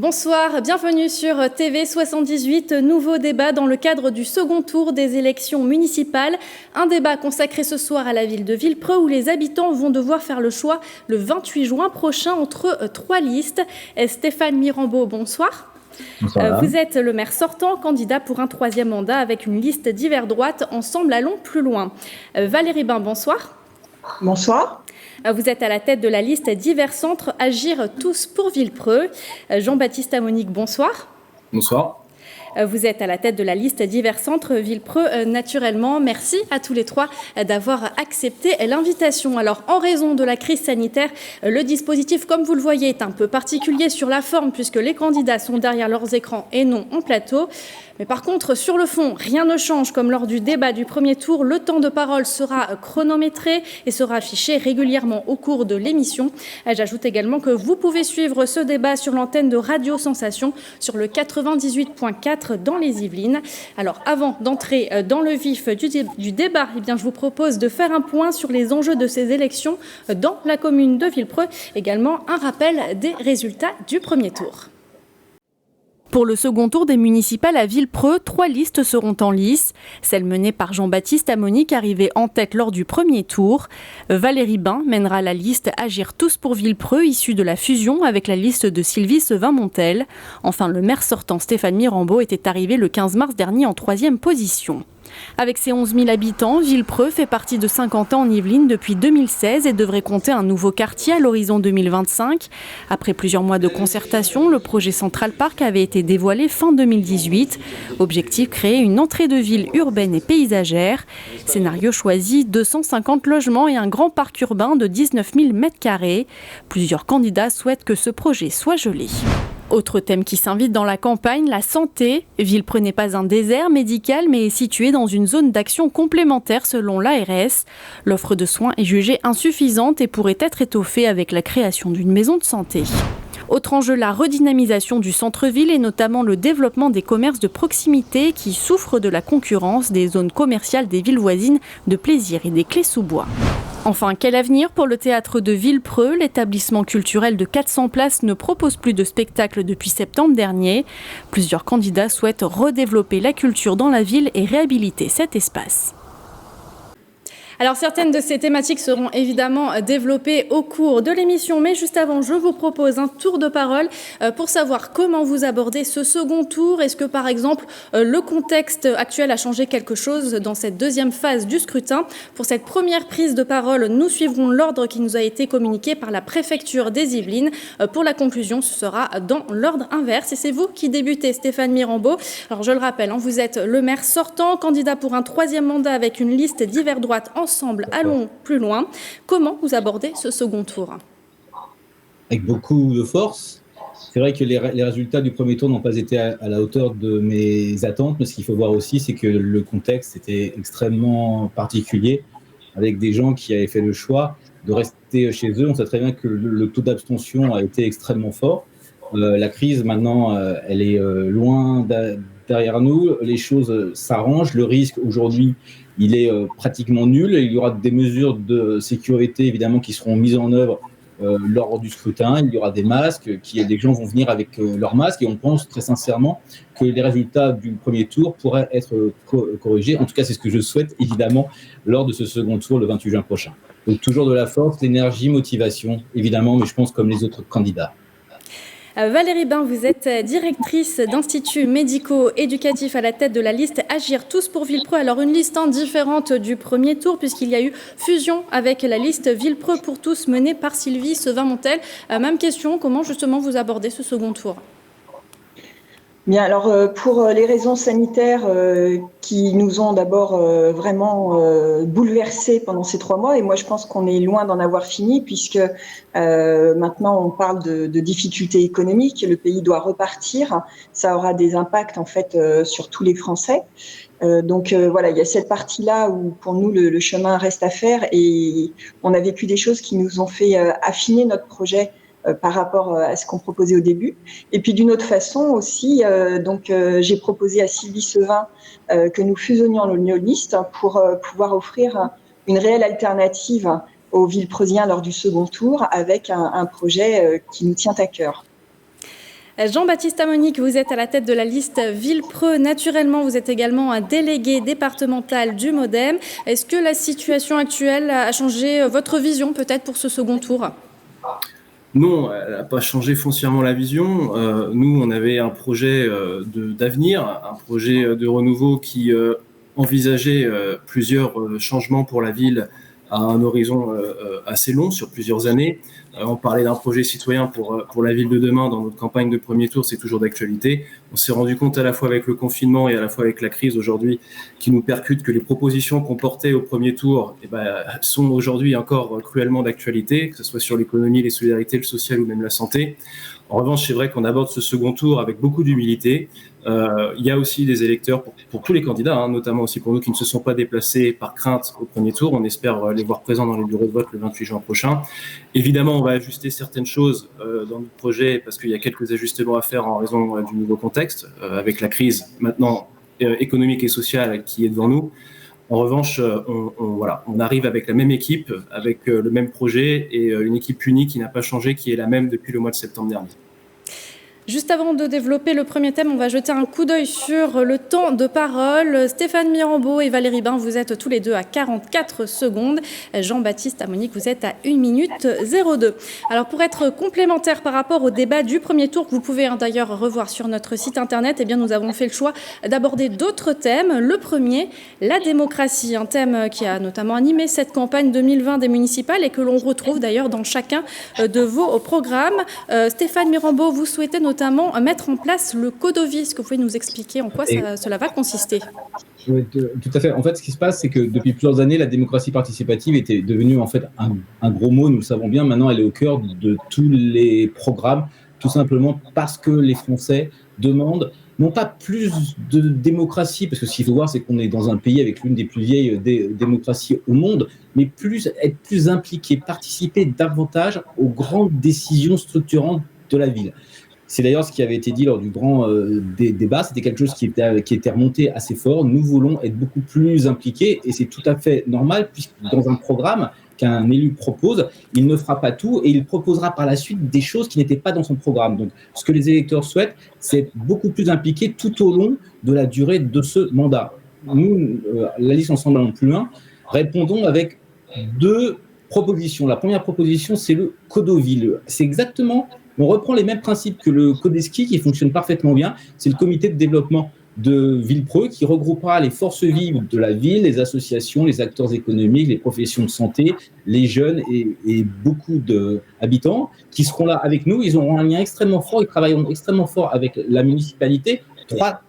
Bonsoir, bienvenue sur TV78, nouveau débat dans le cadre du second tour des élections municipales. Un débat consacré ce soir à la ville de Villepreux où les habitants vont devoir faire le choix le 28 juin prochain entre trois listes. Stéphane Mirambeau, bonsoir. Bonsoir. Vous êtes le maire sortant, candidat pour un troisième mandat avec une liste d'hiver droite. Ensemble, allons plus loin. Valérie Bain, bonsoir. Bonsoir. Vous êtes à la tête de la liste Divers Centres Agir tous pour Villepreux. Jean-Baptiste Amonique, bonsoir. Bonsoir. Vous êtes à la tête de la liste Divers Centres Villepreux naturellement. Merci à tous les trois d'avoir accepté l'invitation. Alors, en raison de la crise sanitaire, le dispositif, comme vous le voyez, est un peu particulier sur la forme puisque les candidats sont derrière leurs écrans et non en plateau. Mais par contre, sur le fond, rien ne change. Comme lors du débat du premier tour, le temps de parole sera chronométré et sera affiché régulièrement au cours de l'émission. J'ajoute également que vous pouvez suivre ce débat sur l'antenne de Radio Sensation sur le 98.4 dans les Yvelines. Alors, avant d'entrer dans le vif du débat, je vous propose de faire un point sur les enjeux de ces élections dans la commune de Villepreux. Également, un rappel des résultats du premier tour. Pour le second tour des municipales à Villepreux, 3 listes seront en lice. Celle menée par Jean-Baptiste Amonique, arrivé en tête lors du premier tour. Valérie Bain mènera la liste Agir tous pour Villepreux, issue de la fusion avec la liste de Sylvie Sevin-Montel. Enfin, le maire sortant Stéphane Mirambeau était arrivé le 15 mars dernier en 3e position. Avec ses 11 000 habitants, Villepreux fait partie de Saint-Quentin en Yvelines depuis 2016 et devrait compter un nouveau quartier à l'horizon 2025. Après plusieurs mois de concertation, le projet Central Park avait été dévoilé fin 2018. Objectif, créer une entrée de ville urbaine et paysagère. Scénario choisi, 250 logements et un grand parc urbain de 19 000 m². Plusieurs candidats souhaitent que ce projet soit gelé. Autre thème qui s'invite dans la campagne, la santé. Villepreux n'est pas un désert médical, mais est situé dans une zone d'action complémentaire selon l'ARS. L'offre de soins est jugée insuffisante et pourrait être étoffée avec la création d'une maison de santé. Autre enjeu, la redynamisation du centre-ville et notamment le développement des commerces de proximité qui souffrent de la concurrence des zones commerciales des villes voisines de Plaisir et des Clés-sous-Bois. Enfin, quel avenir pour le théâtre de Villepreux? L'établissement culturel de 400 places ne propose plus de spectacles depuis septembre dernier. Plusieurs candidats souhaitent redévelopper la culture dans la ville et réhabiliter cet espace. Alors, certaines de ces thématiques seront évidemment développées au cours de l'émission, mais juste avant, je vous propose un tour de parole pour savoir comment vous abordez ce second tour. Est-ce que, par exemple, le contexte actuel a changé quelque chose dans cette deuxième phase du scrutin? Pour cette première prise de parole, nous suivrons l'ordre qui nous a été communiqué par la préfecture des Yvelines. Pour la conclusion, ce sera dans l'ordre inverse. Et c'est vous qui débutez, Stéphane Mirambeau. Alors, je le rappelle, vous êtes le maire sortant, candidat pour un troisième mandat avec une liste d'hiver droite ensemble, allons plus loin. Comment vous abordez ce second tour? Avec beaucoup de force. C'est vrai que les résultats du premier tour n'ont pas été à la hauteur de mes attentes, mais ce qu'il faut voir aussi, c'est que le contexte était extrêmement particulier, avec des gens qui avaient fait le choix de rester chez eux. On sait très bien que le taux d'abstention a été extrêmement fort. La crise, maintenant, elle est loin derrière nous. Les choses s'arrangent. Le risque, aujourd'hui, il est pratiquement nul. Il y aura des mesures de sécurité, évidemment, qui seront mises en œuvre lors du scrutin. Il y aura des masques, les gens vont venir avec leurs masques et on pense très sincèrement que les résultats du premier tour pourraient être corrigés. En tout cas, c'est ce que je souhaite, évidemment, lors de ce second tour le 28 juin prochain. Donc, toujours de la force, l'énergie, motivation, évidemment, mais je pense comme les autres candidats. Valérie Bain, vous êtes directrice d'instituts médico-éducatifs à la tête de la liste Agir tous pour Villepreux. Alors une liste différente du premier tour puisqu'il y a eu fusion avec la liste Villepreux pour tous menée par Sylvie Sevin-Montel. Même question, comment justement vous abordez ce second tour? Bien, alors pour les raisons sanitaires qui nous ont d'abord vraiment bouleversés pendant ces 3 mois, et moi je pense qu'on est loin d'en avoir fini puisque maintenant on parle de difficultés économiques, le pays doit repartir, ça aura des impacts en fait sur tous les Français. Donc voilà, il y a cette partie-là où pour nous le chemin reste à faire et on a vécu des choses qui nous ont fait affiner notre projet par rapport à ce qu'on proposait au début. Et puis d'une autre façon aussi, j'ai proposé à Sylvie Sevin que nous fusionnions nos listes pour pouvoir offrir une réelle alternative aux Villepreusiens lors du second tour avec un projet qui nous tient à cœur. Jean-Baptiste Amonique, vous êtes à la tête de la liste Villepreux naturellement. Vous êtes également un délégué départemental du MoDem. Est-ce que la situation actuelle a changé votre vision peut-être pour ce second tour ? Non, elle n'a pas changé foncièrement la vision. Nous, on avait un projet d'avenir, un projet de renouveau qui envisageait plusieurs changements pour la ville à un horizon assez long, sur plusieurs années. On parlait d'un projet citoyen pour la ville de demain dans notre campagne de premier tour, c'est toujours d'actualité. On s'est rendu compte à la fois avec le confinement et à la fois avec la crise aujourd'hui qui nous percute que les propositions qu'on portait au premier tour sont aujourd'hui encore cruellement d'actualité, que ce soit sur l'économie, les solidarités, le social ou même la santé. En revanche, c'est vrai qu'on aborde ce second tour avec beaucoup d'humilité. Il y a aussi des électeurs pour tous les candidats, notamment aussi pour nous qui ne se sont pas déplacés par crainte au premier tour. On espère les voir présents dans les bureaux de vote le 28 juin prochain. Évidemment, on va ajuster certaines choses dans notre projet parce qu'il y a quelques ajustements à faire en raison du nouveau contexte, avec la crise maintenant économique et sociale qui est devant nous. En revanche, on arrive avec la même équipe, avec le même projet et une équipe unie qui n'a pas changé, qui est la même depuis le mois de septembre dernier. Juste avant de développer le premier thème, on va jeter un coup d'œil sur le temps de parole. Stéphane Mirambeau et Valérie Bain, vous êtes tous les deux à 44 secondes. Jean-Baptiste Amonique, vous êtes à 1 minute 02. Alors pour être complémentaire par rapport au débat du premier tour, que vous pouvez d'ailleurs revoir sur notre site internet, eh bien nous avons fait le choix d'aborder d'autres thèmes. Le premier, la démocratie, un thème qui a notamment animé cette campagne 2020 des municipales et que l'on retrouve d'ailleurs dans chacun de vos programmes. Stéphane Mirambeau, vous souhaitez notamment mettre en place le Codovie. Est-ce que vous pouvez nous expliquer en quoi cela va consister ? Oui, tout à fait. En fait, ce qui se passe, c'est que depuis plusieurs années, la démocratie participative était devenue en fait un gros mot, nous le savons bien. Maintenant, elle est au cœur de tous les programmes, tout simplement parce que les Français demandent non pas plus de démocratie, parce que ce qu'il faut voir, c'est qu'on est dans un pays avec l'une des plus vieilles démocraties au monde, mais être plus impliqué, participer davantage aux grandes décisions structurantes de la ville. C'est d'ailleurs ce qui avait été dit lors du grand débat. C'était quelque chose qui était remonté assez fort. Nous voulons être beaucoup plus impliqués et c'est tout à fait normal puisque dans un programme qu'un élu propose, il ne fera pas tout et il proposera par la suite des choses qui n'étaient pas dans son programme. Donc, ce que les électeurs souhaitent, c'est être beaucoup plus impliqués tout au long de la durée de ce mandat. Nous, la liste Ensemble Allons plus loin, répondons avec 2 propositions. La première proposition, c'est le Codovie. C'est exactement... On reprend les mêmes principes que le Codeski qui fonctionne parfaitement bien. C'est le comité de développement de Villepreux qui regroupera les forces vives de la ville, les associations, les acteurs économiques, les professions de santé, les jeunes et beaucoup d'habitants qui seront là avec nous. Ils auront un lien extrêmement fort, ils travailleront extrêmement fort avec la municipalité. 3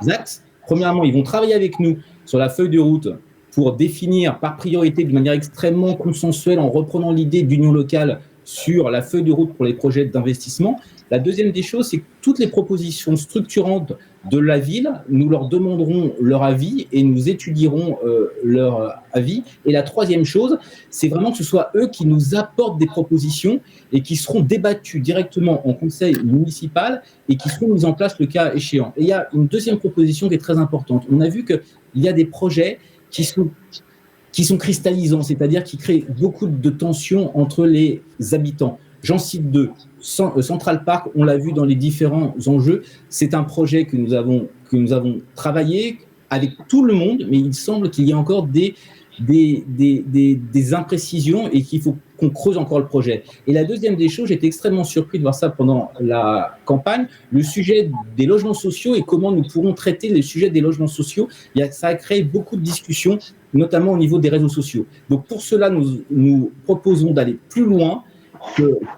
axes. Premièrement, ils vont travailler avec nous sur la feuille de route pour définir par priorité de manière extrêmement consensuelle en reprenant l'idée d'union locale sur la feuille de route pour les projets d'investissement. La deuxième des choses, c'est que toutes les propositions structurantes de la ville, nous leur demanderons leur avis et nous étudierons leur avis. Et la troisième chose, c'est vraiment que ce soit eux qui nous apportent des propositions et qui seront débattues directement en conseil municipal et qui seront mises en place le cas échéant. Et il y a une deuxième proposition qui est très importante. On a vu qu'il y a des projets qui sont cristallisants, c'est-à-dire qui créent beaucoup de tensions entre les habitants. J'en cite 2. Central Park, on l'a vu dans les différents enjeux, c'est un projet que nous avons travaillé avec tout le monde, mais il semble qu'il y a encore des imprécisions et qu'il faut qu'on creuse encore le projet. Et la deuxième des choses, j'étais extrêmement surpris de voir ça pendant la campagne, le sujet des logements sociaux et comment nous pourrons traiter le sujet des logements sociaux. Ça a créé beaucoup de discussions, notamment au niveau des réseaux sociaux. Donc pour cela, nous proposons d'aller plus loin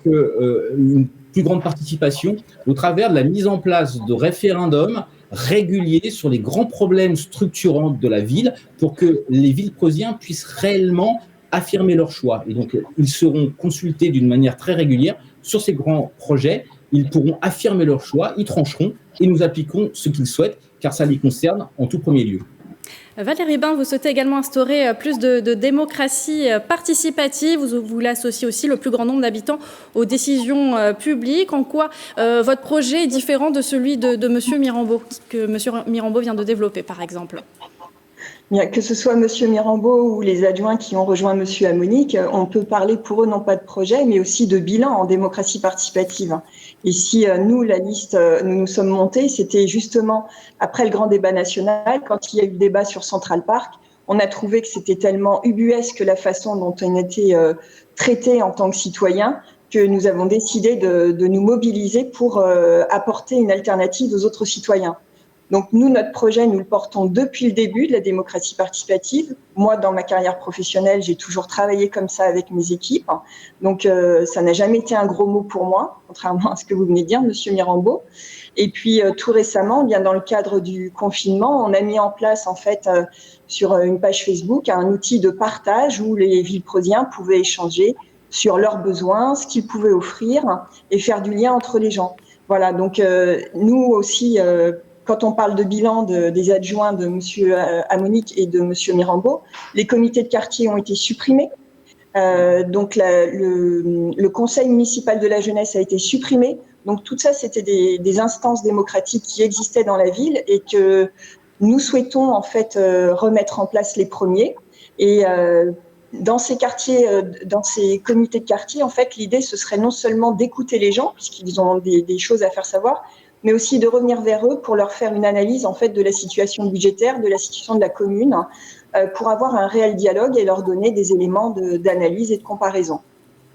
une plus grande participation au travers de la mise en place de référendums réguliers sur les grands problèmes structurants de la ville pour que les Villepreusiens puissent réellement affirmer leur choix. Et donc, ils seront consultés d'une manière très régulière sur ces grands projets. Ils pourront affirmer leur choix, ils trancheront et nous appliquerons ce qu'ils souhaitent, car ça les concerne en tout premier lieu. Valérie Bain, vous souhaitez également instaurer plus de démocratie participative. Vous voulez associer aussi le plus grand nombre d'habitants aux décisions publiques. En quoi votre projet est différent de celui de M. Mirambeau, que M. Mirambeau vient de développer, par exemple ? Bien, que ce soit Monsieur Mirambeau ou les adjoints qui ont rejoint Monsieur Amonique, on peut parler pour eux non pas de projet, mais aussi de bilan en démocratie participative. Et si nous, la liste, nous nous sommes montés, c'était justement après le grand débat national, quand il y a eu le débat sur Central Park, on a trouvé que c'était tellement ubuesque la façon dont on était traité en tant que citoyen que nous avons décidé de nous mobiliser pour apporter une alternative aux autres citoyens. Donc nous, notre projet, nous le portons depuis le début de la démocratie participative. Moi, dans ma carrière professionnelle, j'ai toujours travaillé comme ça avec mes équipes. Donc ça n'a jamais été un gros mot pour moi, contrairement à ce que vous venez de dire, Monsieur Mirambeau. Et puis tout récemment, bien dans le cadre du confinement, on a mis en place en fait sur une page Facebook un outil de partage où les Villepreuxiens pouvaient échanger sur leurs besoins, ce qu'ils pouvaient offrir et faire du lien entre les gens. Voilà, donc nous aussi, quand on parle de bilan des adjoints de M. Amonique et de M. Mirambeau, les comités de quartier ont été supprimés. Donc le conseil municipal de la jeunesse a été supprimé. Donc tout ça, c'était des instances démocratiques qui existaient dans la ville et que nous souhaitons en fait remettre en place les premiers. Et dans ces quartiers, dans ces comités de quartier, en fait, l'idée, ce serait non seulement d'écouter les gens, puisqu'ils ont des choses à faire savoir, mais aussi de revenir vers eux pour leur faire une analyse, en fait, de la situation budgétaire, de la situation de la commune, pour avoir un réel dialogue et leur donner des éléments d'analyse et de comparaison.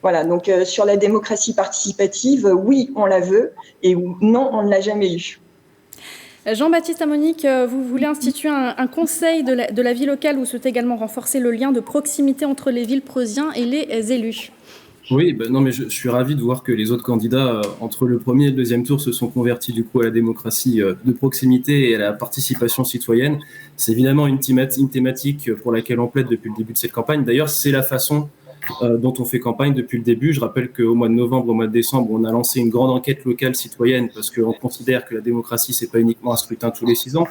Voilà, donc sur la démocratie participative, oui, on la veut, et non, on ne l'a jamais eue. Jean-Baptiste Amonique, vous voulez instituer un conseil de la vie locale où vous souhaitez également renforcer le lien de proximité entre les Villepreuziens et les élus. Oui, non, mais je suis ravi de voir que les autres candidats, entre le premier et le deuxième tour, se sont convertis du coup à la démocratie de proximité et à la participation citoyenne. C'est évidemment une thématique pour laquelle on plaide depuis le début de cette campagne. D'ailleurs, c'est la façon dont on fait campagne depuis le début. Je rappelle qu'au mois de novembre, au mois de décembre, on a lancé une grande enquête locale citoyenne parce qu'on considère que la démocratie, c'est pas uniquement un scrutin tous les 6 ans.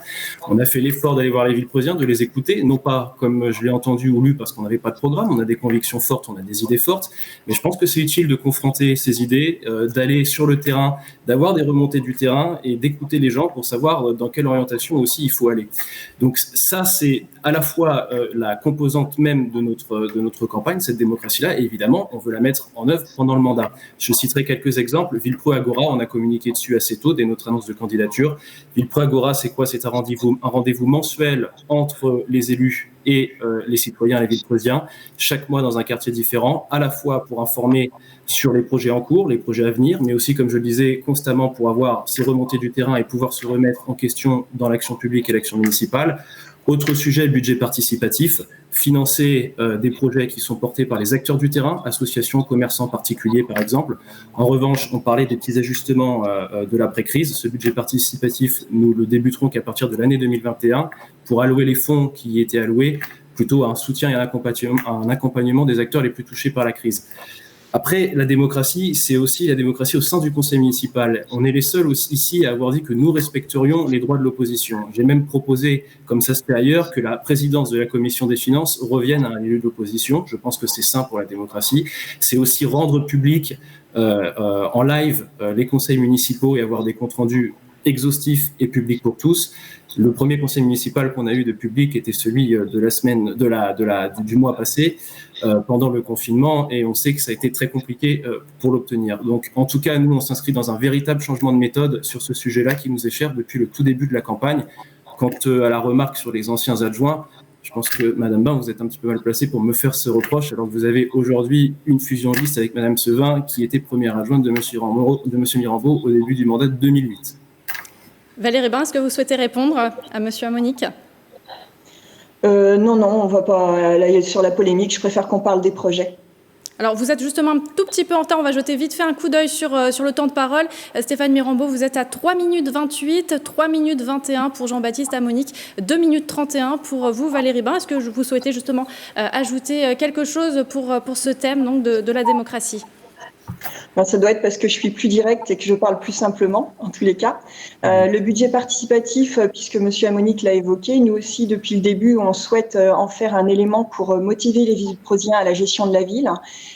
On a fait l'effort d'aller voir les Villepreuziens, de les écouter, non pas comme je l'ai entendu ou lu parce qu'on n'avait pas de programme, on a des convictions fortes, on a des idées fortes, mais je pense que c'est utile de confronter ces idées, d'aller sur le terrain, d'avoir des remontées du terrain et d'écouter les gens pour savoir dans quelle orientation aussi il faut aller. Donc ça, c'est à la fois la composante même de notre campagne, cette démocratie-là, et évidemment, on veut la mettre en œuvre pendant le mandat. Je citerai quelques exemples. Villepreux Agora, on a communiqué dessus assez tôt dès notre annonce de candidature. Villepreux Agora, c'est quoi? C'est un rendez-vous mensuel entre les élus et les citoyens et les Villepreuziens, chaque mois dans un quartier différent, à la fois pour informer sur les projets en cours, les projets à venir, mais aussi, comme je le disais, constamment pour avoir ces remontées du terrain et pouvoir se remettre en question dans l'action publique et l'action municipale. Autre sujet, le budget participatif, financer des projets qui sont portés par les acteurs du terrain, associations, commerçants particuliers par exemple. En revanche, on parlait des petits ajustements de l'après-crise. Ce budget participatif, nous le débuterons qu'à partir de l'année 2021 pour allouer les fonds qui étaient alloués plutôt à un soutien et à un accompagnement des acteurs les plus touchés par la crise. Après, la démocratie, c'est aussi la démocratie au sein du conseil municipal. On est les seuls aussi ici à avoir dit que nous respecterions les droits de l'opposition. J'ai même proposé, comme ça se fait ailleurs, que la présidence de la commission des finances revienne à un élu de l'opposition. Je pense que c'est sain pour la démocratie. C'est aussi rendre public en live les conseils municipaux et avoir des comptes rendus exhaustifs et publics pour tous. Le premier conseil municipal qu'on a eu de public était celui de la semaine du mois passé pendant le confinement, et on sait que ça a été très compliqué pour l'obtenir. Donc en tout cas, nous on s'inscrit dans un véritable changement de méthode sur ce sujet-là qui nous est cher depuis le tout début de la campagne. Quant à la remarque sur les anciens adjoints, je pense que Madame Bain, vous êtes un petit peu mal placée pour me faire ce reproche, alors que vous avez aujourd'hui une fusion de liste avec Madame Sevin, qui était première adjointe de Monsieur Mirambeau au début du mandat de 2008. Valérie Bain, est-ce que vous souhaitez répondre à Monsieur Amonique? Non, on ne va pas aller sur la polémique. Je préfère qu'on parle des projets. Alors, vous êtes justement un tout petit peu en retard. On va jeter vite fait un coup d'œil sur le temps de parole. Stéphane Mirambeau, vous êtes à 3 minutes 28, 3 minutes 21 pour Jean-Baptiste Amonique, 2 minutes 31 pour vous, Valérie Bain. Est-ce que vous souhaitez justement ajouter quelque chose pour ce thème donc, de la démocratie ? Ben, ça doit être parce que je suis plus directe et que je parle plus simplement, en tous les cas. Le budget participatif, puisque M. Amonique l'a évoqué, nous aussi, depuis le début, on souhaite en faire un élément pour motiver les Villepreusiens à la gestion de la ville.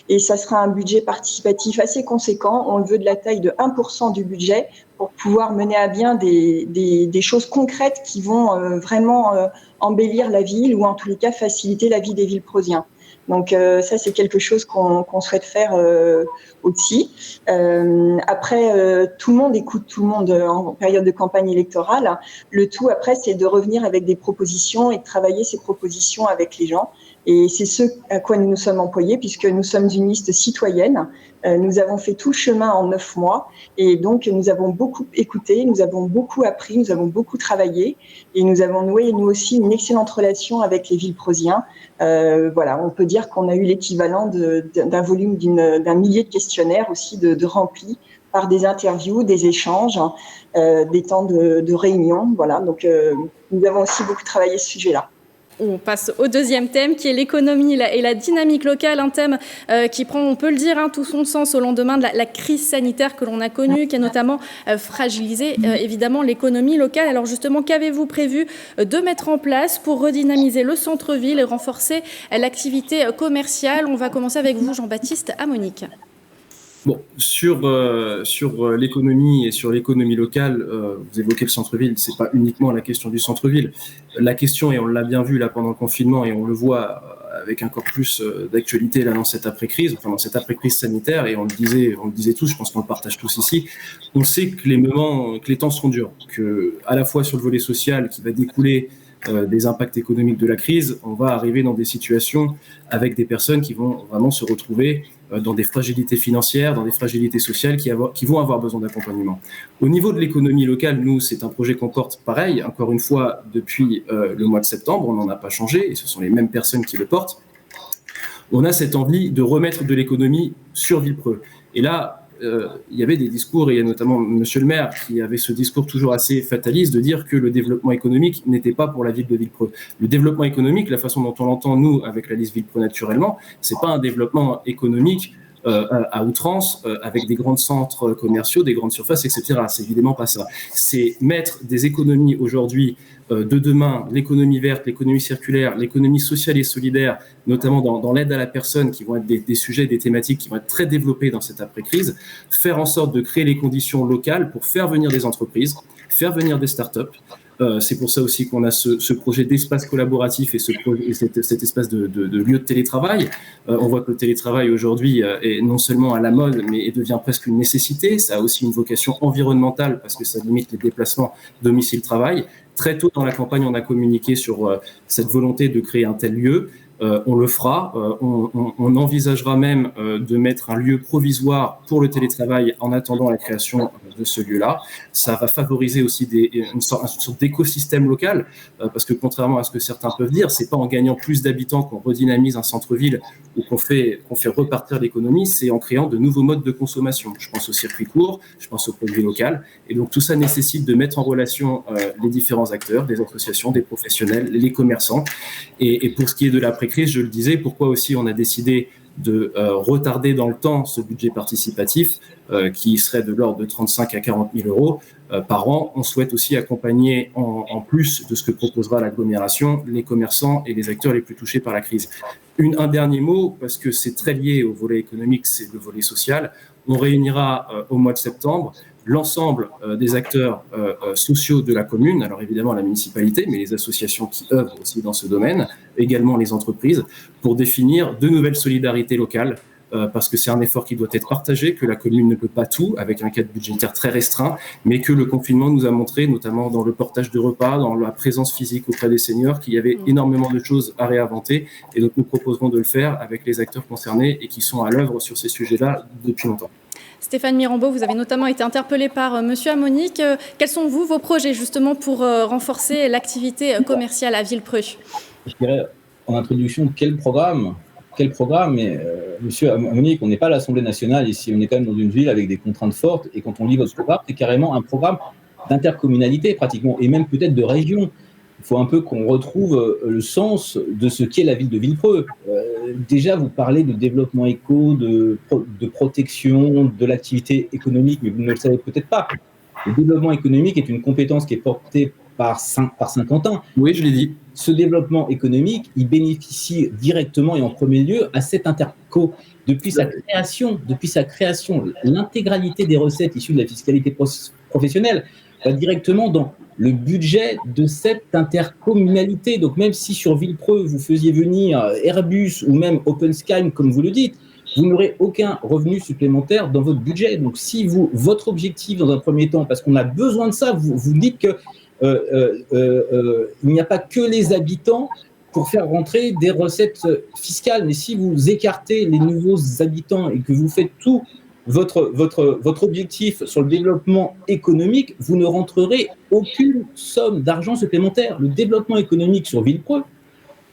Et ça sera un budget participatif assez conséquent. On le veut de la taille de 1% du budget pour pouvoir mener à bien des choses concrètes qui vont vraiment embellir la ville ou en tous les cas faciliter la vie des Villepreusiens. Donc ça, c'est quelque chose qu'on souhaite faire aussi. Après, tout le monde écoute tout le monde en période de campagne électorale. Le tout, après, c'est de revenir avec des propositions et de travailler ces propositions avec les gens. Et c'est ce à quoi nous nous sommes employés, puisque nous sommes une liste citoyenne. Nous avons fait tout le chemin en 9 mois. Et donc, nous avons beaucoup écouté, nous avons beaucoup appris, nous avons beaucoup travaillé. Et nous avons noué, nous aussi, une excellente relation avec les Villepreusiens. Voilà, on peut dire qu'on a eu l'équivalent d'un volume d'un millier de questionnaires aussi de remplis par des interviews, des échanges, des temps de réunion. Voilà, donc nous avons aussi beaucoup travaillé ce sujet-là. On passe au deuxième thème qui est l'économie et la dynamique locale, un thème qui prend, on peut le dire, tout son sens au lendemain de la crise sanitaire que l'on a connue, qui a notamment fragilisé évidemment l'économie locale. Alors justement, qu'avez-vous prévu de mettre en place pour redynamiser le centre-ville et renforcer l'activité commerciale? On va commencer avec vous, Jean-Baptiste Amonique. Bon, sur l'économie et sur l'économie locale, vous évoquez le centre-ville, c'est pas uniquement la question du centre-ville. La question, et on l'a bien vu là pendant le confinement, et on le voit avec encore plus d'actualité là dans cette après-crise, enfin dans cette après-crise sanitaire, et on le disait tous, je pense qu'on le partage tous ici, on sait que les temps seront durs, que à la fois sur le volet social qui va découler des impacts économiques de la crise, on va arriver dans des situations avec des personnes qui vont vraiment se retrouver dans des fragilités financières, dans des fragilités sociales qui vont avoir besoin d'accompagnement. Au niveau de l'économie locale, nous, c'est un projet qu'on porte pareil, encore une fois, depuis le mois de septembre, on n'en a pas changé, et ce sont les mêmes personnes qui le portent. On a cette envie de remettre de l'économie sur Villepreux. Et là, il y avait des discours, et il y a notamment Monsieur le maire qui avait ce discours toujours assez fataliste de dire que le développement économique n'était pas pour la ville de Villepreux. Le développement économique, la façon dont on l'entend nous avec la liste Villepreux naturellement, c'est pas un développement économique à outrance avec des grands centres commerciaux, des grandes surfaces, etc. C'est évidemment pas ça. C'est mettre des économies aujourd'hui de demain, l'économie verte, l'économie circulaire, l'économie sociale et solidaire, notamment dans l'aide à la personne, qui vont être des sujets, des thématiques qui vont être très développés dans cette après-crise, faire en sorte de créer les conditions locales pour faire venir des entreprises, faire venir des startups. C'est pour ça aussi qu'on a ce projet d'espace collaboratif et cet espace de lieu de télétravail. On voit que le télétravail aujourd'hui est non seulement à la mode, mais devient presque une nécessité. Ça a aussi une vocation environnementale parce que ça limite les déplacements domicile-travail. Très tôt dans la campagne, on a communiqué sur cette volonté de créer un tel lieu. On le fera. On envisagera même de mettre un lieu provisoire pour le télétravail en attendant la création de ce lieu-là. Ça va favoriser aussi une sorte d'écosystème local, parce que contrairement à ce que certains peuvent dire, c'est pas en gagnant plus d'habitants qu'on redynamise un centre-ville ou qu'on fait repartir l'économie, c'est en créant de nouveaux modes de consommation. Je pense au circuit court, je pense au produit local, et donc tout ça nécessite de mettre en relation les différents acteurs, des associations, des professionnels, les commerçants, et pour ce qui est de l'après-crise, je le disais, pourquoi aussi on a décidé de retarder dans le temps ce budget participatif qui serait de l'ordre de 35 à 40 000 euros par an. On souhaite aussi accompagner en plus de ce que proposera l'agglomération, les commerçants et les acteurs les plus touchés par la crise. Un dernier mot, parce que c'est très lié au volet économique, c'est le volet social. On réunira au mois de septembre l'ensemble des acteurs sociaux de la commune, alors évidemment la municipalité, mais les associations qui œuvrent aussi dans ce domaine, également les entreprises, pour définir de nouvelles solidarités locales, parce que c'est un effort qui doit être partagé, que la commune ne peut pas tout, avec un cadre budgétaire très restreint, mais que le confinement nous a montré, notamment dans le portage de repas, dans la présence physique auprès des seniors, qu'il y avait énormément de choses à réinventer, et donc nous proposerons de le faire avec les acteurs concernés et qui sont à l'œuvre sur ces sujets-là depuis longtemps. Stéphane Mirambeau, vous avez notamment été interpellé par Monsieur Amonique. Quels sont vos projets justement pour renforcer l'activité commerciale à Villepreux? Je dirais en introduction, quel programme, mais Monsieur Amonique, on n'est pas à l'Assemblée nationale ici, on est quand même dans une ville avec des contraintes fortes, et quand on lit votre programme, c'est carrément un programme d'intercommunalité pratiquement, et même peut-être de région. Il faut un peu qu'on retrouve le sens de ce qu'est la ville de Villepreux. déjà, vous parlez de développement éco, de protection de l'activité économique, mais vous ne le savez peut-être pas. Le développement économique est une compétence qui est portée par Saint-Quentin. Oui, je l'ai dit. Ce développement économique, il bénéficie directement et en premier lieu à cette interco. Depuis sa création, l'intégralité des recettes issues de la fiscalité professionnelle va directement dans le budget de cette intercommunalité. Donc même si sur Villepreux, vous faisiez venir Airbus ou même OpenSky, comme vous le dites, vous n'aurez aucun revenu supplémentaire dans votre budget. Donc si votre objectif dans un premier temps, parce qu'on a besoin de ça, vous dites que il n'y a pas que les habitants pour faire rentrer des recettes fiscales. Mais si vous écartez les nouveaux habitants et que vous faites tout votre objectif sur le développement économique, vous ne rentrerez aucune somme d'argent supplémentaire. Le développement économique sur Villepreux,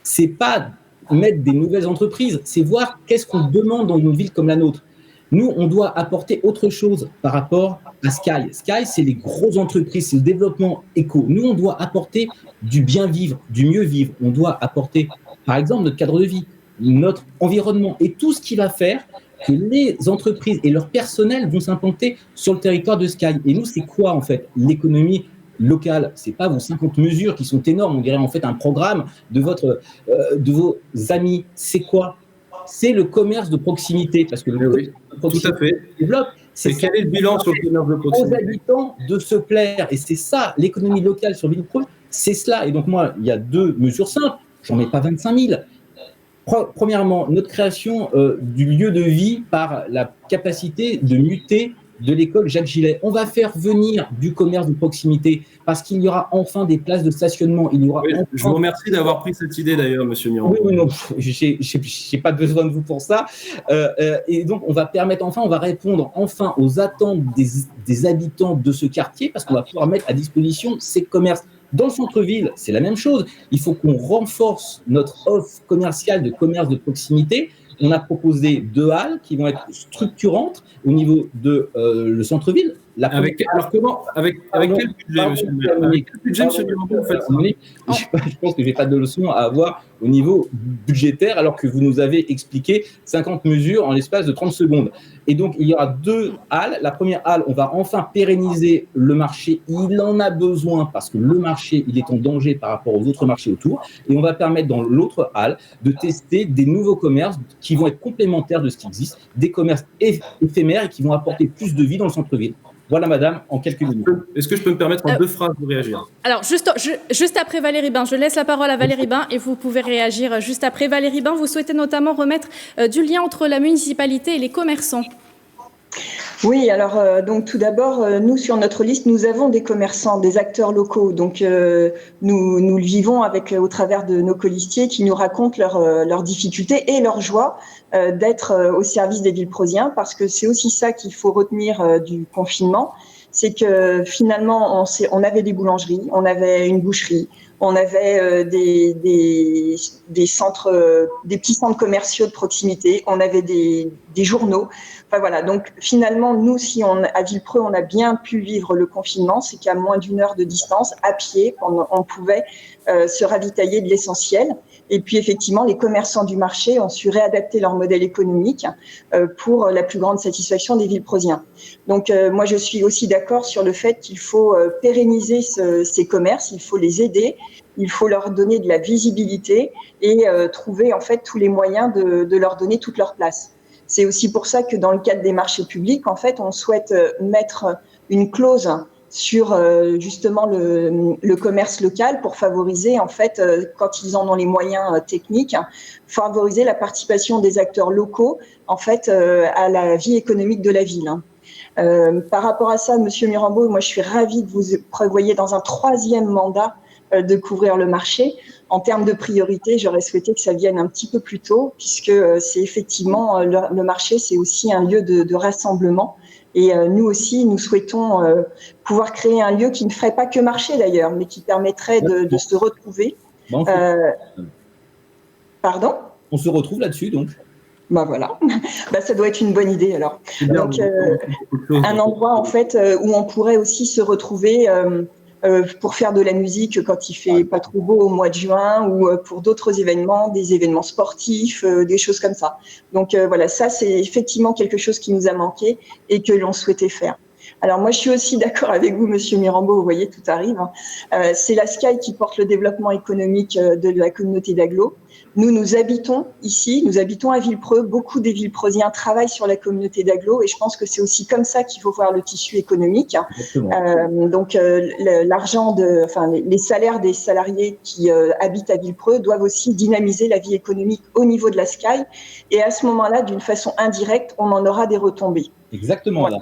c'est pas mettre des nouvelles entreprises, c'est voir qu'est-ce qu'on demande dans une ville comme la nôtre. Nous, on doit apporter autre chose par rapport à Sky. Sky, c'est les grosses entreprises, c'est le développement éco. Nous, on doit apporter du bien vivre, du mieux vivre. On doit apporter, par exemple, notre cadre de vie, notre environnement et tout ce qui va faire que les entreprises et leur personnel vont s'implanter sur le territoire de Sky. Et nous, c'est quoi, en fait, l'économie locale? C'est pas vos 50 mesures qui sont énormes. On dirait, en fait, un programme de vos amis. C'est quoi? C'est le commerce de proximité, parce que le commerce de proximité tout à fait. Développe. C'est quel est le bilan sur le commerce de proximité? Aux habitants de se plaire, et c'est ça, l'économie locale sur Villepreux, c'est cela. Et donc moi, il y a 2 mesures simples, j'en mets pas 25 000. Premièrement, notre création du lieu de vie par la capacité de muter de l'école Jacques Gillet. On va faire venir du commerce de proximité parce qu'il y aura enfin des places de stationnement. Il y aura enfin... Je vous remercie d'avoir pris cette idée d'ailleurs, monsieur Miron. Oui, non, j'ai pas besoin de vous pour ça. Et donc, on va permettre enfin, on va répondre enfin aux attentes des habitants de ce quartier parce qu'on va pouvoir mettre à disposition ces commerces. Dans le centre-ville, c'est la même chose. Il faut qu'on renforce notre offre commerciale de commerce de proximité. On a proposé 2 halles qui vont être structurantes au niveau de le centre-ville. Avec quel budget, monsieur le maire? Avec quel budget, monsieur le maire, vous faites ça? Je pense que je n'ai pas de leçon à avoir au niveau budgétaire, alors que vous nous avez expliqué 50 mesures en l'espace de 30 secondes. Et donc, il y aura 2 halles. La première halle, on va enfin pérenniser le marché. Il en a besoin parce que le marché, il est en danger par rapport aux autres marchés autour. Et on va permettre dans l'autre halle de tester des nouveaux commerces qui vont être complémentaires de ce qui existe, des commerces éphémères et qui vont apporter plus de vie dans le centre-ville. Voilà, madame, en quelques minutes. Est-ce que je peux me permettre en 2 phrases de réagir? Alors, juste après Valérie Bain, je laisse la parole à Valérie Bain et vous pouvez réagir juste après. Valérie Bain, vous souhaitez notamment remettre du lien entre la municipalité et les commerçants. Oui, alors donc tout d'abord, nous sur notre liste, nous avons des commerçants, des acteurs locaux. Donc nous le vivons au travers de nos colistiers qui nous racontent leurs difficultés et leur joie d'être au service des Villepreuxiens, parce que c'est aussi ça qu'il faut retenir du confinement, c'est que finalement on avait des boulangeries, on avait une boucherie, on avait des centres, des petits centres commerciaux de proximité, on avait des journaux. Enfin voilà, donc finalement nous, si à Villepreux on a bien pu vivre le confinement, c'est qu'à moins d'1 heure de distance, à pied, on pouvait se ravitailler de l'essentiel. Et puis effectivement, les commerçants du marché ont su réadapter leur modèle économique pour la plus grande satisfaction des Villepreuxiens. Donc moi je suis aussi d'accord sur le fait qu'il faut pérenniser ces commerces, il faut les aider, il faut leur donner de la visibilité et trouver en fait tous les moyens de leur donner toute leur place. C'est aussi pour ça que dans le cadre des marchés publics, en fait, on souhaite mettre une clause sur justement le commerce local pour favoriser, en fait, quand ils en ont les moyens techniques, favoriser la participation des acteurs locaux, en fait, à la vie économique de la ville. Par rapport à ça, Monsieur Mirambeau, moi, je suis ravie de vous prévoyer dans un 3e mandat de couvrir le marché. En termes de priorité, j'aurais souhaité que ça vienne un petit peu plus tôt, puisque c'est effectivement le marché, c'est aussi un lieu de rassemblement. Et nous aussi, nous souhaitons pouvoir créer un lieu qui ne ferait pas que marché d'ailleurs, mais qui permettrait de se retrouver. Bon, pardon ? On se retrouve là-dessus, donc. Ben voilà, ça doit être une bonne idée alors. Donc, un endroit en fait où on pourrait aussi se retrouver pour faire de la musique quand il fait pas trop beau au mois de juin, ou pour d'autres événements, des événements sportifs, des choses comme ça. Donc voilà, ça c'est effectivement quelque chose qui nous a manqué et que l'on souhaitait faire. Alors moi, je suis aussi d'accord avec vous, Monsieur Mirambeau, vous voyez, tout arrive. C'est la SKY qui porte le développement économique de la communauté d'Aglo. Nous habitons ici, nous habitons à Villepreux. Beaucoup des Villepreuxiens travaillent sur la communauté d'Aglo et je pense que c'est aussi comme ça qu'il faut voir le tissu économique. Donc l'argent, les salaires des salariés qui habitent à Villepreux doivent aussi dynamiser la vie économique au niveau de la SKY. Et à ce moment-là, d'une façon indirecte, on en aura des retombées. Exactement. Voilà.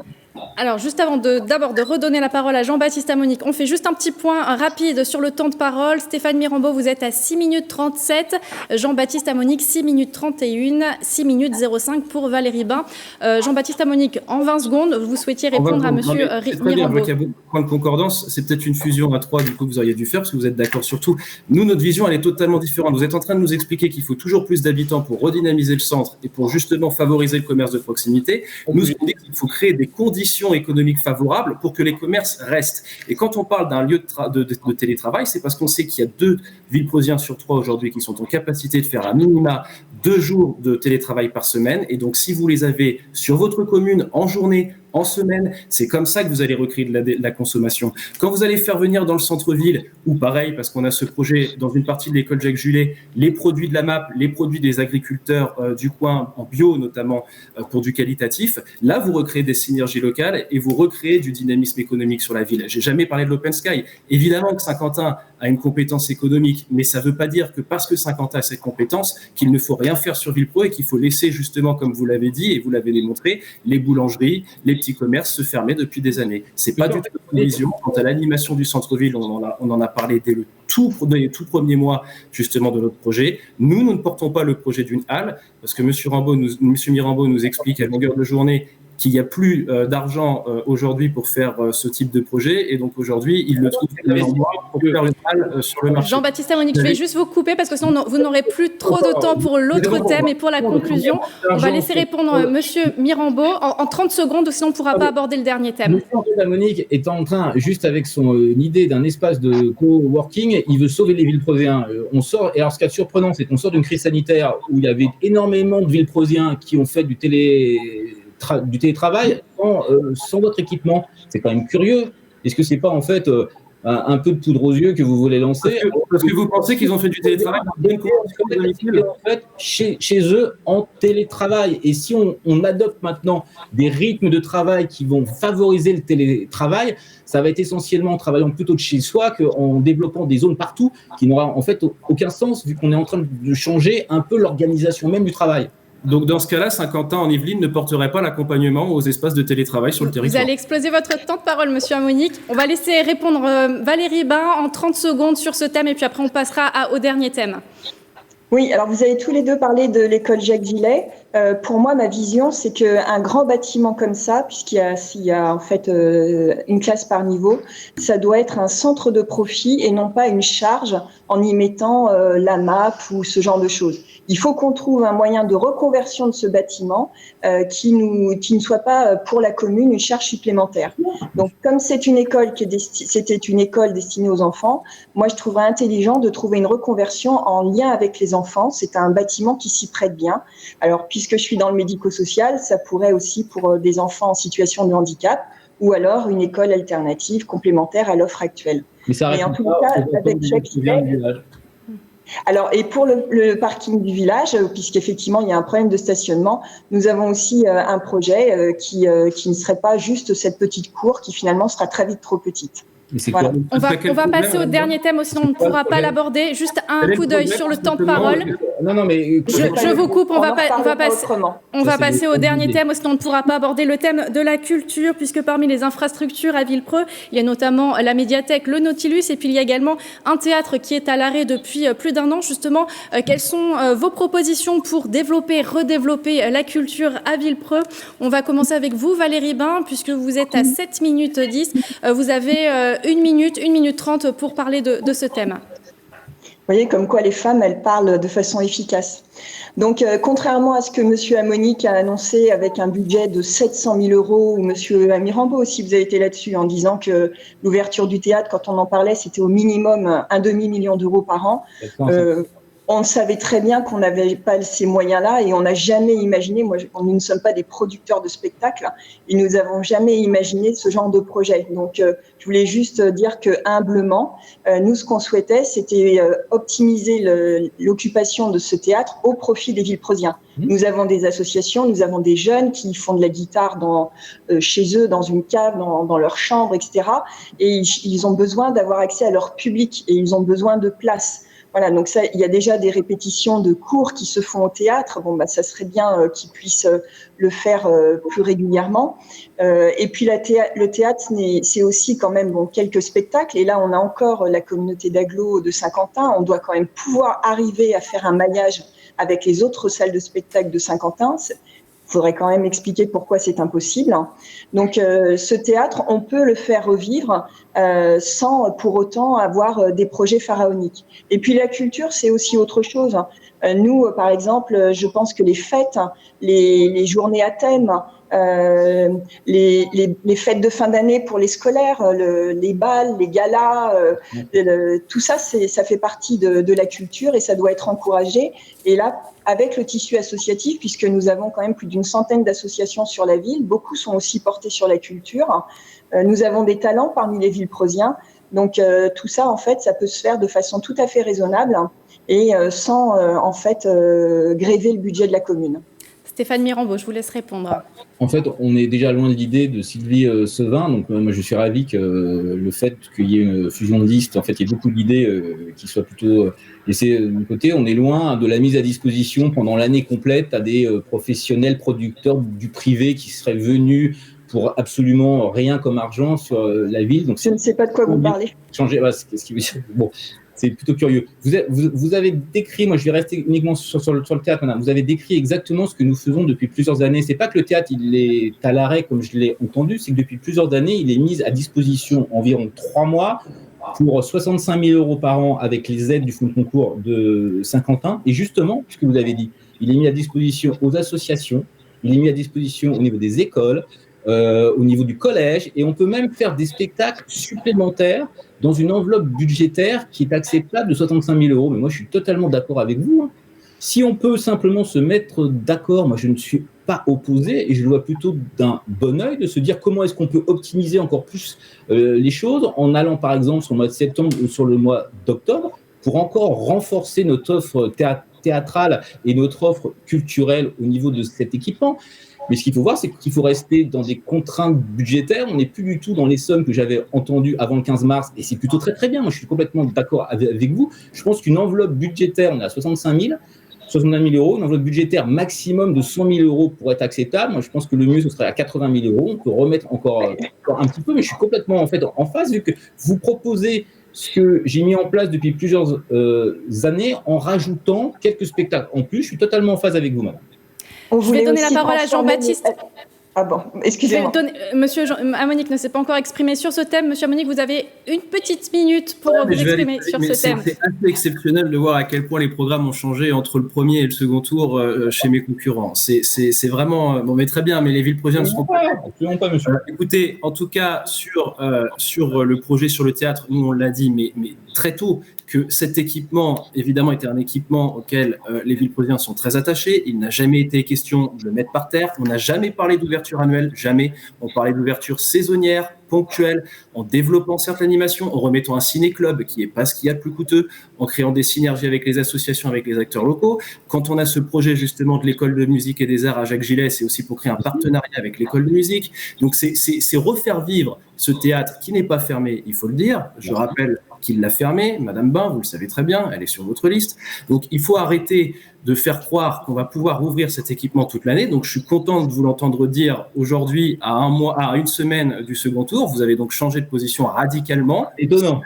Alors, juste avant d'abord de redonner la parole à Jean-Baptiste Amonique, on fait juste un petit point rapide sur le temps de parole. Stéphane Mirambeau, vous êtes à 6 minutes 37. Jean-Baptiste Amonique, 6 minutes 31. 6 minutes 05 pour Valérie Bain. Jean-Baptiste Amonique, en 20 secondes, vous souhaitiez répondre à Monsieur Mirambeau. Il y a beaucoup de points de concordance. C'est peut-être une fusion à 3, du coup, que vous auriez dû faire, parce que vous êtes d'accord sur tout. Nous, notre vision, elle est totalement différente. Vous êtes en train de nous expliquer qu'il faut toujours plus d'habitants pour redynamiser le centre et pour justement favoriser le commerce de proximité. Nous, on dit qu'il faut créer des conditions économiques favorables pour que les commerces restent. Et quand on parle d'un lieu de télétravail, c'est parce qu'on sait qu'il y a 2 Villepreuziens sur 3 aujourd'hui qui sont en capacité de faire à minima 2 jours de télétravail par semaine. Et donc, si vous les avez sur votre commune en journée, en semaine, c'est comme ça que vous allez recréer de la consommation. Quand vous allez faire venir dans le centre-ville, ou pareil, parce qu'on a ce projet dans une partie de l'école Jacques Julet, les produits de la MAP, les produits des agriculteurs du coin, en bio notamment, pour du qualitatif, là, vous recréez des synergies locales et vous recréez du dynamisme économique sur la ville. J'ai jamais parlé de l'Open Sky. Évidemment que Saint-Quentin a une compétence économique, mais ça ne veut pas dire que parce que Saint-Quentin a cette compétence, qu'il ne faut rien faire sur Villepreux et qu'il faut laisser justement, comme vous l'avez dit et vous l'avez démontré, les boulangeries, les petits commerces se fermer depuis des années. C'est pas du tout une vision. Quant à l'animation du centre-ville, on en a parlé dès les tout premiers mois justement de notre projet. Nous ne portons pas le projet d'une halle parce que Monsieur Mirambeau nous explique à longueur de journée qu'il n'y a plus d'argent aujourd'hui pour faire ce type de projet. Et donc aujourd'hui, il ne trouve pas pour faire une halle sur le marché. Jean-Baptiste Amonique, je vais juste vous couper parce que sinon vous n'aurez plus trop de temps pour l'autre thème et pour la conclusion. On va laisser répondre Monsieur Mirambeau en 30 secondes, sinon on ne pourra pas aborder le dernier thème. Monsieur Amonique est en train, juste avec son idée d'un espace de coworking, il veut sauver les Villepreuziens. On sort, et alors ce qui est surprenant, c'est qu'on sort d'une crise sanitaire où il y avait énormément de Villepreuziens qui ont fait du télétravail sans votre équipement. C'est quand même curieux. Est-ce que c'est pas en fait un peu de poudre aux yeux que vous voulez lancer parce que vous pensez qu'ils ont fait du télétravail en fait, chez eux en télétravail. Et si on adopte maintenant des rythmes de travail qui vont favoriser le télétravail, ça va être essentiellement en travaillant plutôt de chez soi qu'en développant des zones partout qui n'aura en fait aucun sens vu qu'on est en train de changer un peu l'organisation même du travail. Donc, dans ce cas-là, Saint-Quentin en Yvelines ne porterait pas l'accompagnement aux espaces de télétravail sur le territoire. Vous allez exploser votre temps de parole, Monsieur Amonique. On va laisser répondre Valérie Bain en 30 secondes sur ce thème et puis après on passera au dernier thème. Oui, alors vous avez tous les deux parlé de l'école Jacques Villay. Pour moi, ma vision, c'est qu'un grand bâtiment comme ça, s'il y a en fait une classe par niveau, ça doit être un centre de profit et non pas une charge en y mettant la MAP ou ce genre de choses. Il faut qu'on trouve un moyen de reconversion de ce bâtiment qui ne soit pas pour la commune une charge supplémentaire. Donc, comme c'est une école c'était une école destinée aux enfants, moi je trouverais intelligent de trouver une reconversion en lien avec les enfants. C'est un bâtiment qui s'y prête bien. Alors, puisque je suis dans le médico-social, ça pourrait aussi pour des enfants en situation de handicap ou alors une école alternative complémentaire à l'offre actuelle. Mais en tout cas, avec Jacques Villay. Alors, et pour le parking du village, puisqu'effectivement, il y a un problème de stationnement, nous avons aussi un projet qui ne serait pas juste cette petite cour qui finalement sera très vite trop petite. Voilà. On va passer au dernier thème, sinon on ne pourra pas l'aborder. Juste un coup d'œil sur le temps de parole. Non, mais je vous coupe, on va passer au dernier thème, sinon on ne pourra pas aborder le thème de la culture, puisque parmi les infrastructures à Villepreux, il y a notamment la médiathèque, le Nautilus, et puis il y a également un théâtre qui est à l'arrêt depuis plus d'1 an. Justement, quelles sont vos propositions pour redévelopper la culture à Villepreux? On va commencer avec vous, Valérie Bain, puisque vous êtes à 7 minutes 10. Vous avez 1 minute 30 pour parler de ce thème. voyez, comme quoi les femmes, elles parlent de façon efficace. Donc, contrairement à ce que M. Amonique a annoncé avec un budget de 700 000 €, ou M. Amirambo aussi, vous avez été là-dessus, en disant que l'ouverture du théâtre, quand on en parlait, c'était au minimum un demi-million d'euros par an. On savait très bien qu'on n'avait pas ces moyens-là et on n'a jamais imaginé, nous ne sommes pas des producteurs de spectacles et nous n'avons jamais imaginé ce genre de projet. Donc, je voulais juste dire que humblement, nous, ce qu'on souhaitait, c'était optimiser l'occupation de ce théâtre au profit des Villepreuxiens. Nous avons des associations, nous avons des jeunes qui font de la guitare chez eux, dans une cave, dans leur chambre, etc. Et ils ont besoin d'avoir accès à leur public et ils ont besoin de place. Voilà, donc ça, il y a déjà des répétitions de cours qui se font au théâtre. Bon, ça serait bien qu'ils puissent le faire plus régulièrement. Et puis le théâtre, c'est aussi quand même quelques spectacles. Et là, on a encore la communauté d'agglo de Saint-Quentin. On doit quand même pouvoir arriver à faire un maillage avec les autres salles de spectacle de Saint-Quentin. Il faudrait quand même expliquer pourquoi c'est impossible. Donc, ce théâtre, on peut le faire revivre sans pour autant avoir des projets pharaoniques. Et puis, la culture, c'est aussi autre chose. Nous, par exemple, je pense que les fêtes, les journées à thème, les fêtes de fin d'année pour les scolaires, les bals, les galas, tout ça, ça fait partie de la culture et ça doit être encouragé. Et là, avec le tissu associatif, puisque nous avons quand même plus d'une centaine d'associations sur la ville, beaucoup sont aussi portés sur la culture. Nous avons des talents parmi les Villepreuziens. Donc, tout ça, en fait, ça peut se faire de façon tout à fait raisonnable et sans, gréver le budget de la commune. Stéphane Mirambeau, je vous laisse répondre. En fait, on est déjà loin de l'idée de Sylvie Sevin. Donc, moi, je suis ravi que le fait qu'il y ait une fusion de listes, en fait, il y a beaucoup d'idées qui soient plutôt laissées de côté. On est loin de la mise à disposition pendant l'année complète à des professionnels producteurs du privé qui seraient venus pour absolument rien comme argent sur la ville. Donc, je ne sais pas de quoi vous parlez. Changer, ce qui veut dire, bon. C'est plutôt curieux. Vous avez décrit, moi je vais rester uniquement sur le théâtre maintenant, vous avez décrit exactement ce que nous faisons depuis plusieurs années. C'est pas que le théâtre il est à l'arrêt comme je l'ai entendu, c'est que depuis plusieurs années, il est mis à disposition environ 3 mois pour 65 000 € par an avec les aides du fonds de concours de Saint-Quentin. Et justement, puisque vous l'avez dit, il est mis à disposition aux associations, il est mis à disposition au niveau des écoles, au niveau du collège, et on peut même faire des spectacles supplémentaires dans une enveloppe budgétaire qui est acceptable de 65 000 €. Mais moi, je suis totalement d'accord avec vous. Si on peut simplement se mettre d'accord, moi, je ne suis pas opposé et je le vois plutôt d'un bon œil de se dire comment est-ce qu'on peut optimiser encore plus les choses en allant, par exemple, sur le mois de septembre ou sur le mois d'octobre pour encore renforcer notre offre théâtrale et notre offre culturelle au niveau de cet équipement. Mais ce qu'il faut voir, c'est qu'il faut rester dans des contraintes budgétaires. On n'est plus du tout dans les sommes que j'avais entendues avant le 15 mars. Et c'est plutôt très, très bien. Moi, je suis complètement d'accord avec vous. Je pense qu'une enveloppe budgétaire, on est à 65 000 €. Une enveloppe budgétaire maximum de 100 000 € pourrait être acceptable. Moi, je pense que le mieux, ce serait à 80 000 €. On peut remettre encore un petit peu. Mais je suis complètement en phase vu que vous proposez ce que j'ai mis en place depuis plusieurs années en rajoutant quelques spectacles en plus. Je suis totalement en phase avec vous, madame. Je vais donner la parole à Jean-Baptiste. Ah bon, excusez-moi. Monsieur Amonique ne s'est pas encore exprimé sur ce thème. Monsieur Amonique, vous avez une petite minute pour vous exprimer sur ce thème. C'est assez exceptionnel de voir à quel point les programmes ont changé entre le premier et le second tour chez mes concurrents. C'est vraiment... Bon, mais très bien, mais les Villepreuziens ne seront pas... Absolument pas, monsieur. Écoutez, en tout cas, sur le projet sur le théâtre, nous, on l'a dit, mais très tôt, que cet équipement, évidemment, était un équipement auquel les Villepreuziens sont très attachés. Il n'a jamais été question de le mettre par terre. On n'a jamais parlé d'ouverture annuelle, jamais. On parlait d'ouverture saisonnière, ponctuelle, en développant certes l'animation, en remettant un ciné-club qui n'est pas ce qu'il y a de plus coûteux, en créant des synergies avec les associations, avec les acteurs locaux. Quand on a ce projet justement de l'école de musique et des arts à Jacques Gillet, c'est aussi pour créer un partenariat avec l'école de musique. Donc c'est refaire vivre ce théâtre qui n'est pas fermé, il faut le dire. Je rappelle qu'il l'a fermé, Madame Bain, vous le savez très bien, elle est sur votre liste. Donc il faut arrêter de faire croire qu'on va pouvoir ouvrir cet équipement toute l'année. Donc je suis content de vous l'entendre dire aujourd'hui à une semaine du second tour. Vous avez donc changé de position radicalement. Étonnant.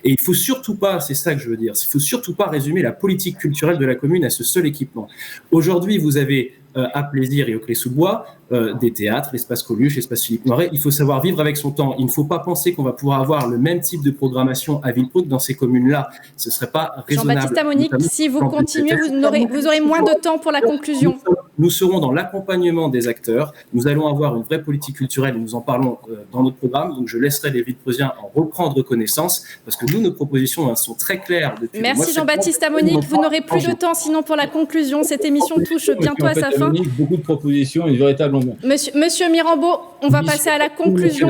Et il ne faut surtout pas, c'est ça que je veux dire, il ne faut surtout pas résumer la politique culturelle de la commune à ce seul équipement. Aujourd'hui, vous avez à Plaisir et au Clé-sous-Bois, des théâtres, l'espace Coluche, l'espace Philippe Noiret. Il faut savoir vivre avec son temps. Il ne faut pas penser qu'on va pouvoir avoir le même type de programmation à Villepreux que dans ces communes-là. Ce ne serait pas raisonnable. Jean-Baptiste Amonique, si vous continuez, vous aurez moins de temps pour la conclusion. Nous serons dans l'accompagnement des acteurs. Nous allons avoir une vraie politique culturelle. Nous en parlons dans notre programme. Donc, je laisserai les Villepreuziens en reprendre connaissance parce que nous, nos propositions sont très claires. Merci Jean-Baptiste Amonique. Vous n'aurez plus de temps sinon pour la conclusion. Cette émission touche bientôt à sa fin. Beaucoup de propositions, une véritable ambiance. Monsieur Mirambeau, on va passer à la conclusion.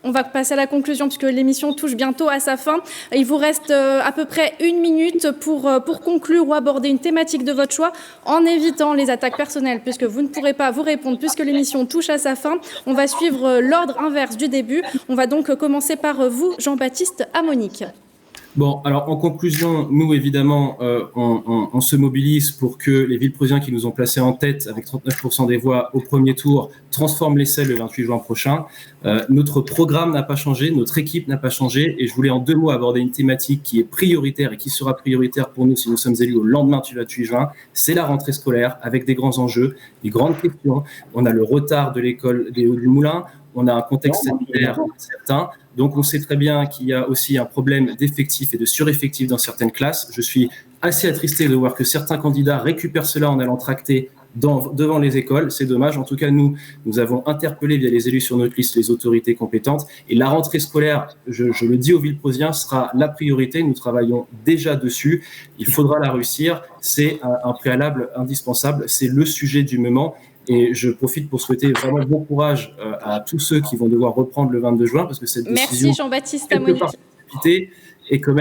On va passer à la conclusion puisque l'émission touche bientôt à sa fin. Il vous reste à peu près 1 minute pour conclure ou aborder une thématique de votre choix en évitant les attaques personnelles puisque vous ne pourrez pas vous répondre puisque l'émission touche à sa fin. On va suivre l'ordre inverse du début. On va donc commencer par vous, Jean-Baptiste Amonique. Bon, alors en conclusion, nous évidemment, on se mobilise pour que les Villepreuziens qui nous ont placés en tête avec 39% des voix au premier tour transforment l'essai le 28 juin prochain. Notre programme n'a pas changé, notre équipe n'a pas changé et je voulais en 2 mots aborder une thématique qui est prioritaire et qui sera prioritaire pour nous si nous sommes élus au lendemain du 28 juin. C'est la rentrée scolaire avec des grands enjeux, des grandes questions. On a le retard de l'école des Hauts-du-Moulin. On a un contexte sanitaire certain. Donc, on sait très bien qu'il y a aussi un problème d'effectifs et de sureffectifs dans certaines classes. Je suis assez attristé de voir que certains candidats récupèrent cela en allant tracter devant les écoles. C'est dommage. En tout cas, nous avons interpellé via les élus sur notre liste les autorités compétentes. Et la rentrée scolaire, je le dis aux Villepreuziens, sera la priorité. Nous travaillons déjà dessus. Il faudra la réussir. C'est un préalable indispensable. C'est le sujet du moment. Et je profite pour souhaiter vraiment bon courage à tous ceux qui vont devoir reprendre le 22 juin parce que cette décision Jean-Baptiste Amonique est quand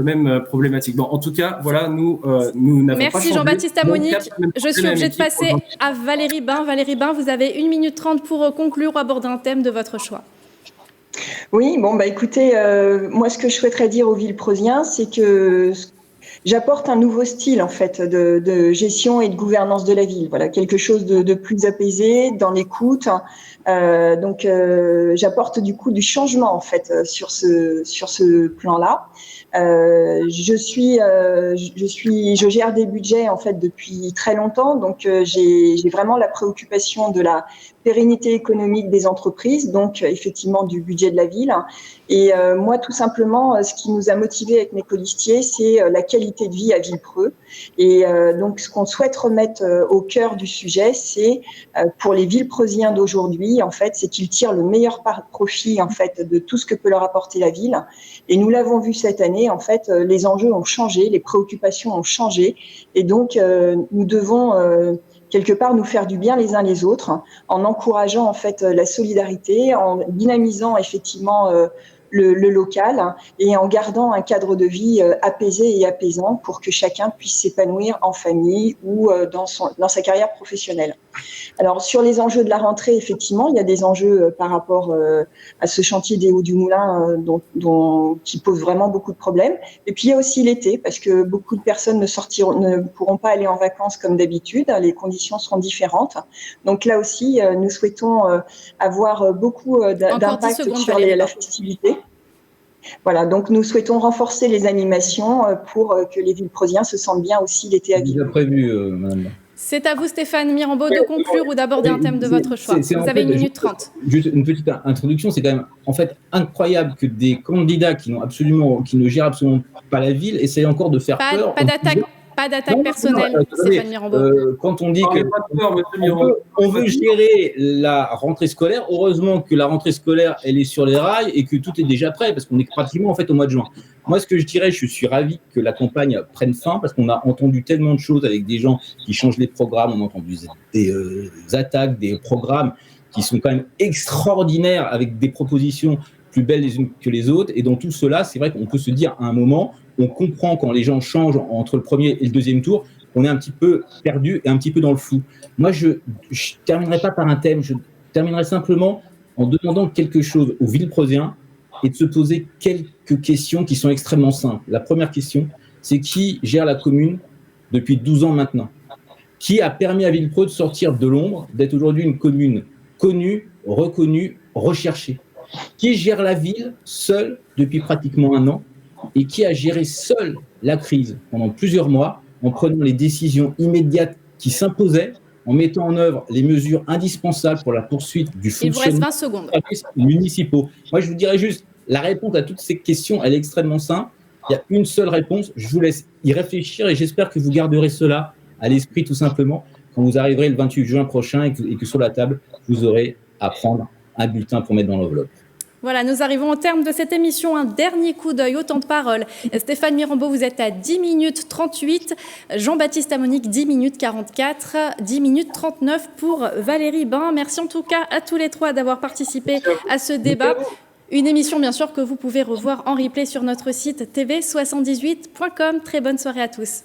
même problématique. Bon, en tout cas, voilà, nous n'avons pas changé. Merci Jean-Baptiste Amonique. Je suis obligée de passer à Valérie Bain. Valérie Bain, vous avez 1 minute 30 pour conclure ou aborder un thème de votre choix. Oui, écoutez, moi ce que je souhaiterais dire aux Villepreuziens, c'est que j'apporte un nouveau style en fait de gestion et de gouvernance de la ville. Voilà, quelque chose de plus apaisé, dans l'écoute. Donc, j'apporte du coup du changement en fait sur ce plan-là. Je gère des budgets en fait depuis très longtemps, donc j'ai vraiment la préoccupation de la pérennité économique des entreprises, donc effectivement du budget de la ville. Et moi, tout simplement, ce qui nous a motivés avec mes colistiers, c'est la qualité de vie à Villepreux. Et donc, ce qu'on souhaite remettre au cœur du sujet, c'est pour les Villepreuziens d'aujourd'hui, en fait, c'est qu'ils tirent le meilleur profit en fait de tout ce que peut leur apporter la ville. Et nous l'avons vu cette année, en fait, les enjeux ont changé, les préoccupations ont changé, et donc nous devons quelque part nous faire du bien les uns les autres, en encourageant en fait la solidarité, en dynamisant effectivement le local et en gardant un cadre de vie apaisé et apaisant pour que chacun puisse s'épanouir en famille ou dans sa carrière professionnelle. Alors sur les enjeux de la rentrée, effectivement, il y a des enjeux par rapport à ce chantier des Hauts-du-Moulin qui pose vraiment beaucoup de problèmes. Et puis il y a aussi l'été, parce que beaucoup de personnes ne pourront pas aller en vacances comme d'habitude, les conditions seront différentes. Donc là aussi, nous souhaitons avoir beaucoup d'impact sur la festivité. Voilà, donc nous souhaitons renforcer les animations pour que les Villepreuziens se sentent bien aussi l'été à Villepreux. Déjà prévu, madame. C'est à vous, Stéphane Mirambeau, de conclure ou d'aborder un thème de votre choix. Vous avez 1 minute 30. Juste une petite introduction, c'est quand même en fait incroyable que des candidats qui ne gèrent absolument pas la ville essayent encore de faire peur. Pas d'attaque personnelle, Stéphane Mirambeau. Quand on dit qu'on veut gérer la rentrée scolaire, heureusement que la rentrée scolaire, elle est sur les rails et que tout est déjà prêt, parce qu'on est pratiquement en fait au mois de juin. Moi, ce que je dirais, je suis ravi que la campagne prenne fin, parce qu'on a entendu tellement de choses avec des gens qui changent les programmes, on a entendu des attaques, des programmes qui sont quand même extraordinaires, avec des propositions plus belles les unes que les autres. Et dans tout cela, c'est vrai qu'on peut se dire à un moment, on comprend quand les gens changent entre le premier et le deuxième tour, on est un petit peu perdu et un petit peu dans le flou. Moi, je terminerai pas par un thème, je terminerai simplement en demandant quelque chose aux Villepreuziens et de se poser quelques questions qui sont extrêmement simples. La première question, c'est qui gère la commune depuis 12 ans maintenant ? Qui a permis à Villepreux de sortir de l'ombre, d'être aujourd'hui une commune connue, reconnue, recherchée ? Qui gère la ville seul depuis pratiquement 1 an et qui a géré seul la crise pendant plusieurs mois en prenant les décisions immédiates qui s'imposaient, en mettant en œuvre les mesures indispensables pour la poursuite du Il vous reste fonctionnement 20 secondes. des services municipaux. Moi, je vous dirais juste, la réponse à toutes ces questions, elle est extrêmement simple. Il y a une seule réponse. Je vous laisse y réfléchir et j'espère que vous garderez cela à l'esprit tout simplement quand vous arriverez le 28 juin prochain et que sur la table, vous aurez à prendre un bulletin pour mettre dans l'enveloppe. Voilà, nous arrivons au terme de cette émission. Un dernier coup d'œil au temps de parole. Stéphane Mirambeau, vous êtes à 10 minutes 38. Jean-Baptiste Amonique, 10 minutes 44. 10 minutes 39 pour Valérie Bain. Merci en tout cas à tous les trois d'avoir participé à ce débat. Une émission, bien sûr, que vous pouvez revoir en replay sur notre site tv78.com. Très bonne soirée à tous.